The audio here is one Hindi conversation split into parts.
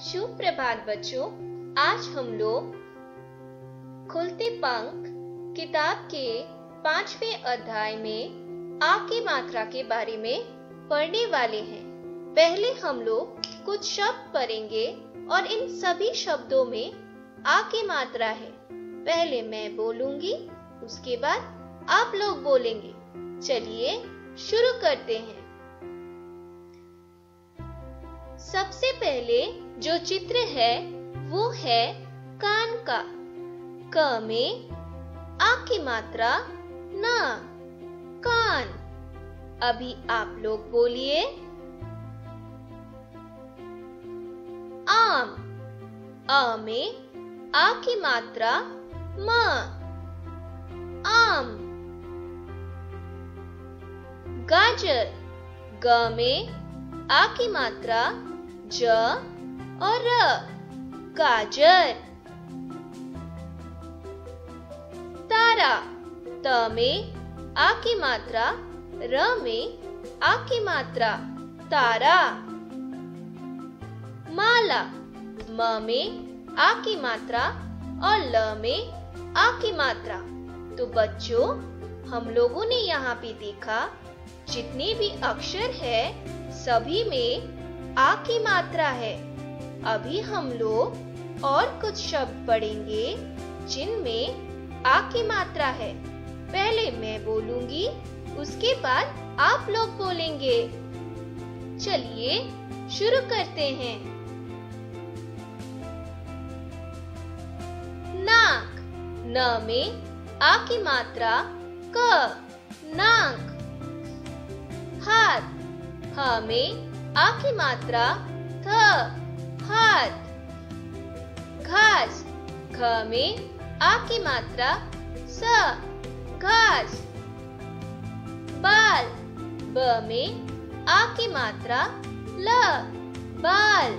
सुप्रभात बच्चों। आज हम लोग खुलते पंख किताब के 5वें अध्याय में आ की मात्रा के बारे में पढ़ने वाले हैं। पहले हम लोग कुछ शब्द पढ़ेंगे और इन सभी शब्दों में आ की मात्रा है। पहले मैं बोलूंगी, उसके बाद आप लोग बोलेंगे। चलिए शुरू करते हैं। सबसे पहले जो चित्र है वो है कान का। क में आ की मात्रा ना, कान। अभी आप लोग बोलिए। आम। अ में आ की मात्रा म, आम। गाजर। ग में आ की मात्रा ज और र, गाजर। तारा। त में आ की मात्रा, र में आ की मात्रा, तारा। माला। म में आ की मात्रा और ल में आ की मात्रा। तो बच्चों, हम लोगों ने यहाँ पे देखा जितने भी अक्षर है सभी में आ की मात्रा है। अभी हम लोग और कुछ शब्द पढ़ेंगे जिनमें आ की मात्रा है। पहले मैं बोलूंगी, उसके बाद आप लोग बोलेंगे। चलिए शुरू करते हैं। नाक। न में आ की मात्रा क, नाक। हाथ। ह में आ की मात्रा थ, हाथ। घास। घ में आ की मात्रा स, घास। बाल। ब में आ की मात्रा ल, बाल।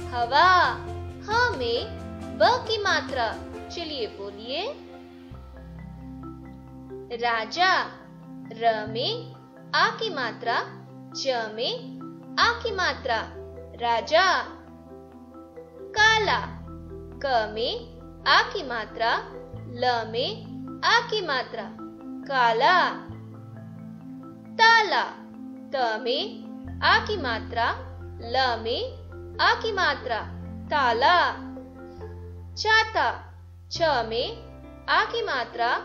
हवा। ह में ब की मात्रा। चलिए बोलिए। राजा। र में आ की मात्रा, ज में आ की मात्रा, राजा। काला। क में आ की मात्रा, ल में आ की मात्रा, काला। ताला। त में आ की मात्रा, ल में आ की मात्रा, ताला। छाता। छ में आ की मात्रा,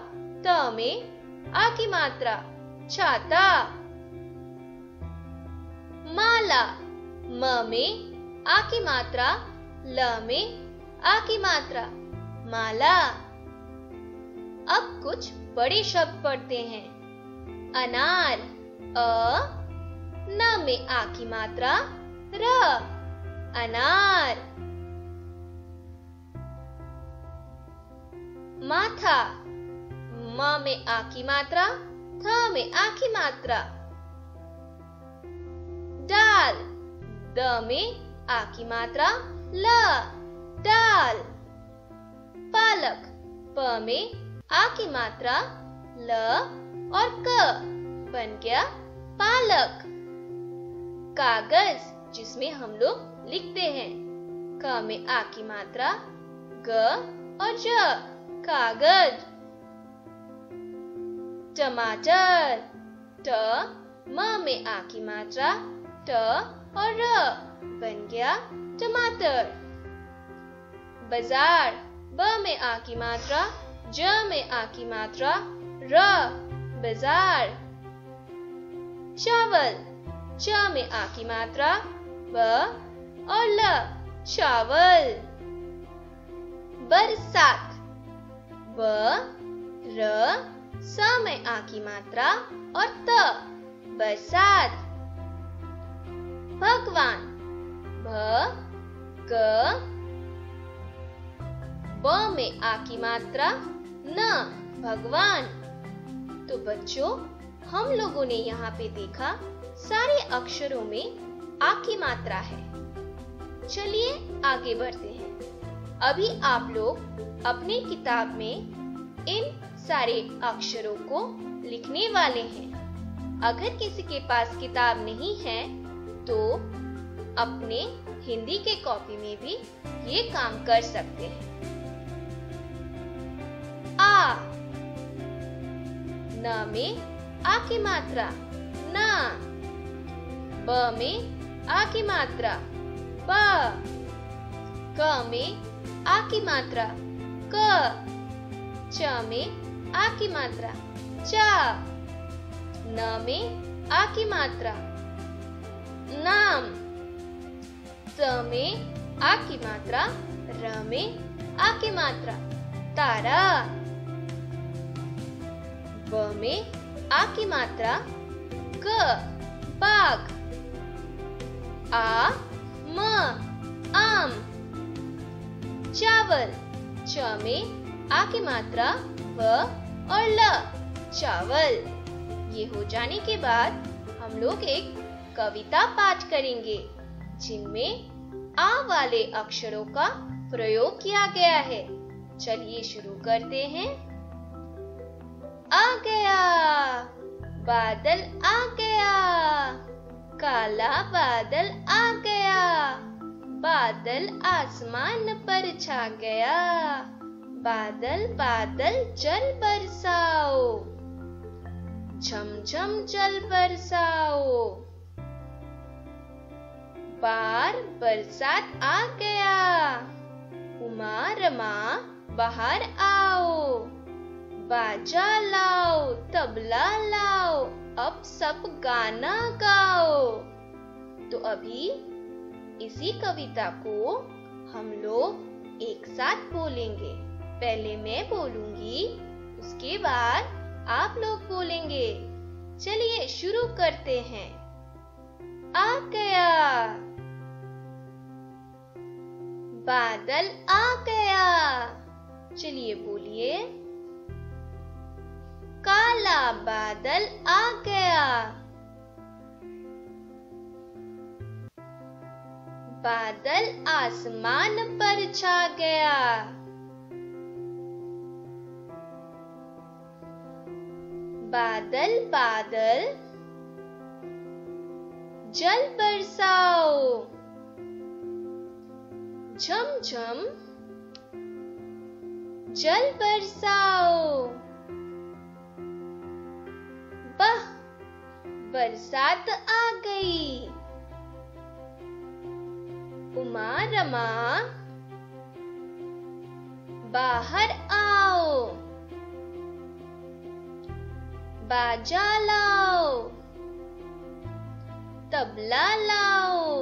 त में आ की मात्रा, छाता। माला। म में आ की मात्रा, ल में आ की मात्रा, माला। अब कुछ बड़े शब्द पढ़ते हैं। अनार। अ, न में आ की मात्रा, र, अनार। माथा। म में आ की मात्रा, थ में आ की मात्रा। दाल। द में आ की मात्रा, ल, दाल। पालक। प में आ की मात्रा, ल और क, बन गया पालक। कागज, जिसमें हम लोग लिखते हैं। क में आ की मात्रा, ग और ज, कागज। टमाटर। ट, म में आ की मात्रा, ट और र, बन गया टमाटर। बाजार। ब में आ की मात्रा, ज में आ की मात्रा, र, बाजार। चावल। च में आ की मात्रा, ब और ल, चावल। बरसात। ब, र, स में आ की मात्रा और त, बरसात। भगवान। भ, ग, ब में आ की मात्रा, न, भगवान। तो बच्चों, हम लोगों ने यहाँ पे देखा सारे अक्षरों में आ की मात्रा है। चलिए आगे बढ़ते हैं। अभी आप लोग अपनी किताब में इन सारे अक्षरों को लिखने वाले हैं। अगर किसी के पास किताब नहीं है तो अपने हिंदी के कॉपी में भी ये काम कर सकते हैं। आ, न में आ की मात्रा ना। ब में आ की मात्रा ब। क में आ की मात्रा क। च में आ की मात्रा चा। न में आ की मात्रा नाम। त में आ की मात्रा र में आ की मात्रा तारा। ब में आ की मात्रा ग बाघ। आ म आम। चावल। च में आ की मात्रा व और ल चावल। ये हो जाने के बाद हम लोग एक कविता पाठ करेंगे जिनमें आ वाले अक्षरों का प्रयोग किया गया है। चलिए शुरू करते हैं। आ गया, बादल आ गया, काला बादल आ गया, बादल आसमान पर छा गया, बादल बादल जल बरसाओ, झमझम जल बरसाओ, बार बरसात आ गया, उमा रमा बाहर आओ, बाजा लाओ तबला लाओ, अब सब गाना गाओ। तो अभी इसी कविता को हम लोग एक साथ बोलेंगे। पहले मैं बोलूंगी, उसके बाद आप लोग बोलेंगे। चलिए शुरू करते हैं। आ गया, बादल आ गया। चलिए बोलिए। काला बादल आ गया, बादल आसमान पर छा गया, बादल बादल जल बरसाओ, झमझम जल बरसाओ, वाह बरसात आ गई, उमा रमा बाहर आओ, बाजा लाओ तबला लाओ,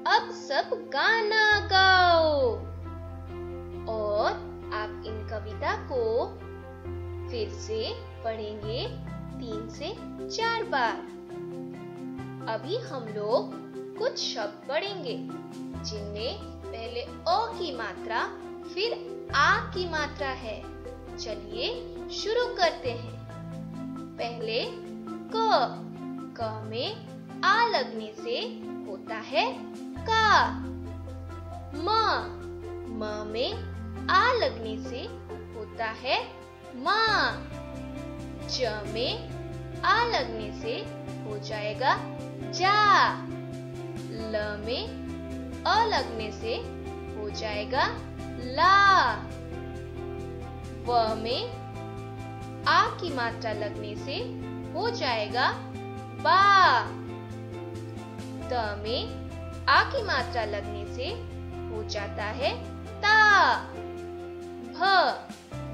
अब सब गाना गाओ। और आप इन कविता को फिर से पढ़ेंगे 3 से 4 बार। अभी हम लोग कुछ शब्द पढ़ेंगे जिनमें पहले अ की मात्रा फिर आ की मात्रा है। चलिए शुरू करते हैं। पहले क में आ लगने से होता है का। म में आ लगने से होता है माँ। ज में आ लगने से हो जाएगा जा। ल में अ लगने से हो जाएगा ला। व में आ की मात्रा लगने से हो जाएगा बा। त में आ की मात्रा लगने से हो जाता है ता।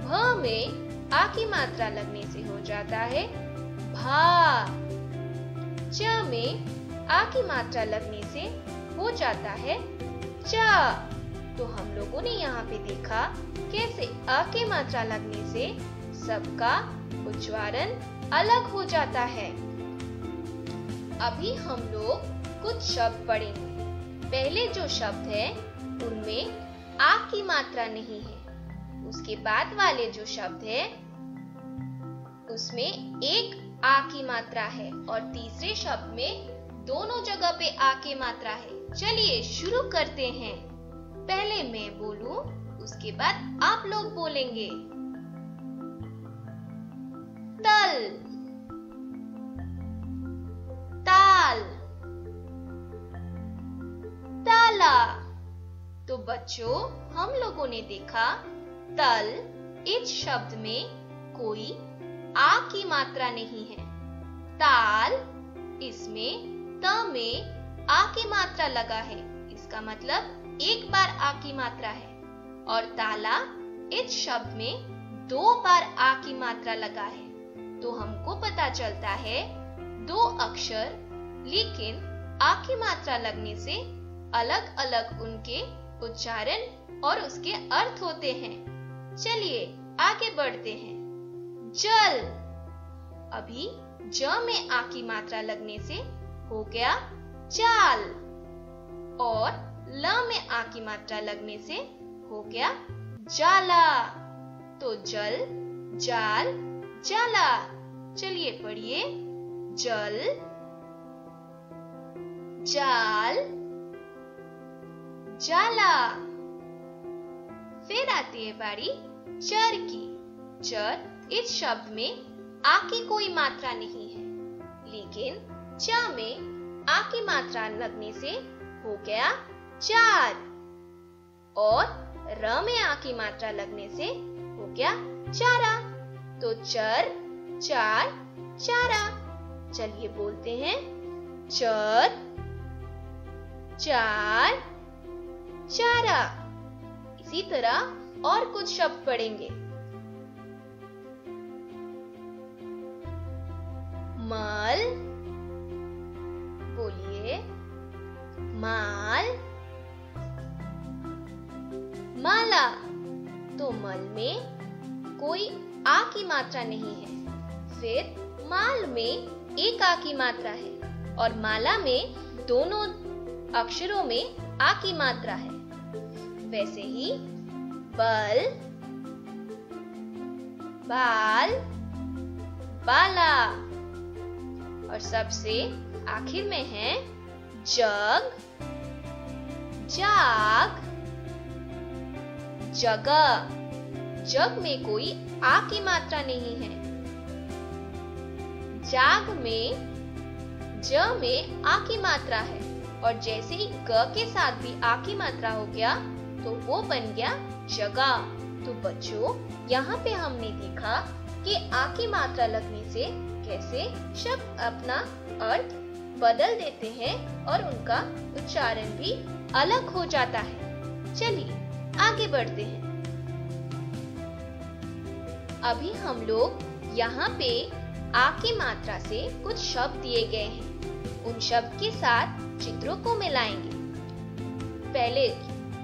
भ में आ की मात्रा लगने से हो जाता है भा। च में आ की मात्रा लगने से हो जाता है चा। तो हम लोगों ने यहाँ पे देखा कैसे अ की मात्रा लगने से सबका उच्चारण अलग हो जाता है। अभी हम लोग कुछ शब्द पढ़ेंगे। पहले जो शब्द है उनमें आ की मात्रा नहीं है। उसके बाद वाले जो शब्द है उसमें एक आ की मात्रा है और तीसरे शब्द में दोनों जगह पे आ की मात्रा है। चलिए शुरू करते हैं। पहले मैं बोलूं, उसके बाद आप लोग बोलेंगे। तल, ताल, तो बच्चों, हम लोगों ने देखा तल इस शब्द में कोई आ की मात्रा नहीं है। ताल, इसमें त में आ की मात्रा लगा है, इसका मतलब एक बार आ की मात्रा है। और ताला, इस शब्द में 2 बार आ की मात्रा लगा है। तो हमको पता चलता है 2 अक्षर लेकिन आ की मात्रा लगने से अलग अलग उनके उच्चारण और उसके अर्थ होते हैं। चलिए आगे बढ़ते हैं। जल, अभी ज में आ की मात्रा लगने से हो गया चाल, और ल में आ की मात्रा लगने से हो गया जाला। तो जल, जाल, जाला। चलिए पढ़िए। जल, जाल, जाला। फिर आती है बारी चर की। चर, इस शब्द में आ की कोई मात्रा नहीं है, लेकिन च में आ की मात्रा लगने से हो गया चार, और र में आ की मात्रा लगने से हो गया चारा। तो चर, चार, चारा। चलिए बोलते हैं। चर, चार, चारा। इसी तरह और कुछ शब्द पढ़ेंगे। मल, बोलिए। माल, माला। तो मल में कोई आ की मात्रा नहीं है। फिर माल में एक आ की मात्रा है, और माला में दोनों अक्षरों में आ की मात्रा है। वैसे ही बल, बाल, बाला, और सबसे आखिर में है जग, जाग, जगह। जग में कोई आ की मात्रा नहीं है। जाग में ज में आ की मात्रा है, और जैसे ही ग के साथ भी आ की मात्रा हो गया तो वो बन गया जगह। तो बच्चों, यहाँ पे हमने देखा कि आ की मात्रा लगने से कैसे शब्द अपना अर्थ बदल देते हैं और उनका उच्चारण भी अलग हो जाता है। चलिए आगे बढ़ते हैं। अभी हम लोग यहाँ पे आ की मात्रा से कुछ शब्द दिए गए हैं, उन शब्द के साथ चित्रों को मिलाएंगे। पहले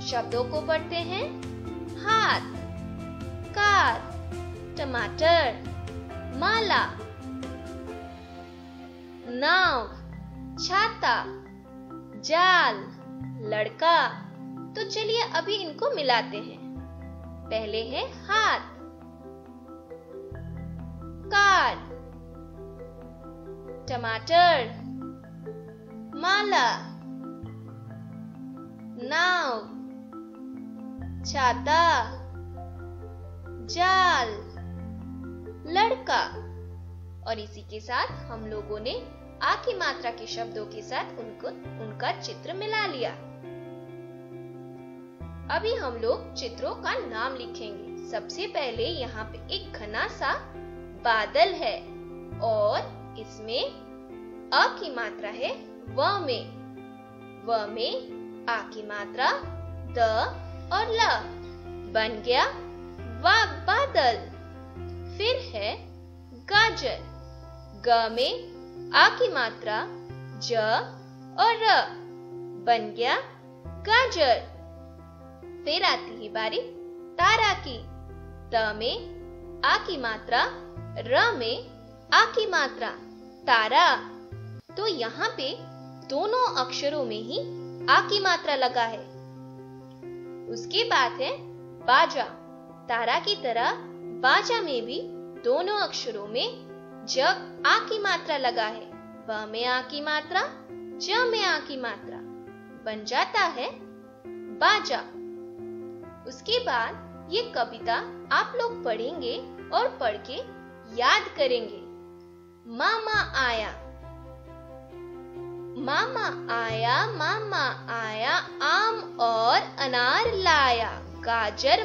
शब्दों को पढ़ते हैं। हाथ, कार, टमाटर, माला, नाव, छाता, जाल, लड़का। तो चलिए अभी इनको मिलाते हैं। पहले है हाथ, कार, टमाटर, माला, नाव, छाता, जाल, लड़का। और इसी के साथ हम लोगों ने आ की मात्रा के शब्दों के साथ उनका चित्र मिला लिया। अभी हम लोग चित्रों का नाम लिखेंगे। सबसे पहले यहाँ पे एक घना सा बादल है, और इसमें अ की मात्रा है व में। व में आ की मात्रा द और ल, बन गया बादल। फिर है गाजर। ग में आ की मात्रा ज और र, बन गया गाजर। फिर आती है बारी तारा की। त में आ की मात्रा, र में आ की मात्रा, तारा। तो यहाँ पे दोनों अक्षरों में ही आ की मात्रा लगा है। उसके बाद है बाजा। तारा की तरह बाजा में भी दोनों अक्षरों में ज आ की मात्रा लगा है। ब में आ की मात्रा, ज में आ की मात्रा, बन जाता है बाजा। उसके बाद ये कविता आप लोग पढ़ेंगे और पढ़ के याद करेंगे। मामा आया, मामा आया आम और अनार लाया, गाजर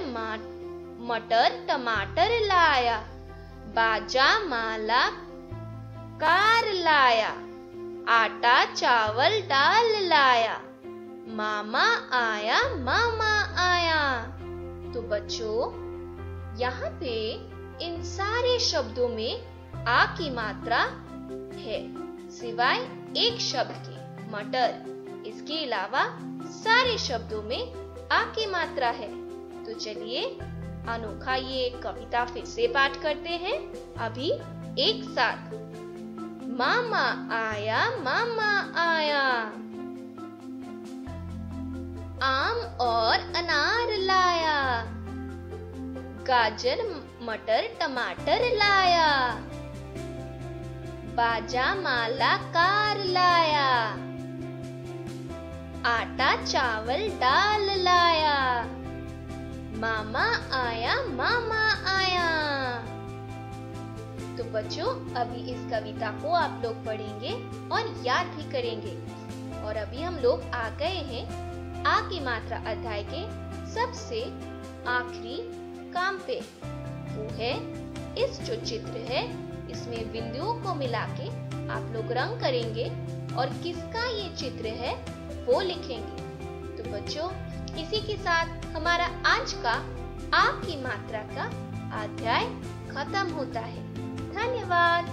मटर टमाटर लाया, बाजा माला कार लाया, आटा चावल दाल लाया, मामा आया। तो बच्चों, यहाँ पे इन सारे शब्दों में आ की मात्रा है, सिवाय एक शब्द के मटर। इसके अलावा सारे शब्दों में आ की मात्रा है। तो चलिए अनोखा ये कविता फिर से पाठ करते हैं, अभी एक साथ। मामा आया आम और अनार लाया, गाजर मटर टमाटर लाया, बाजा माला कार लाया, आटा चावल दाल लाया, मामा आया। तो बच्चों, अभी इस कविता को आप लोग पढ़ेंगे और याद भी करेंगे। और अभी हम लोग आ गए हैं आ की मात्रा अध्याय के सबसे आखिरी काम पे। वो है इस जो चित्र है, इसमें बिंदुओं को मिला के आप लोग रंग करेंगे और किसका ये चित्र है वो लिखेंगे। तो बच्चों, इसी के साथ हमारा आज का आ की मात्रा का अध्याय खत्म होता है। धन्यवाद।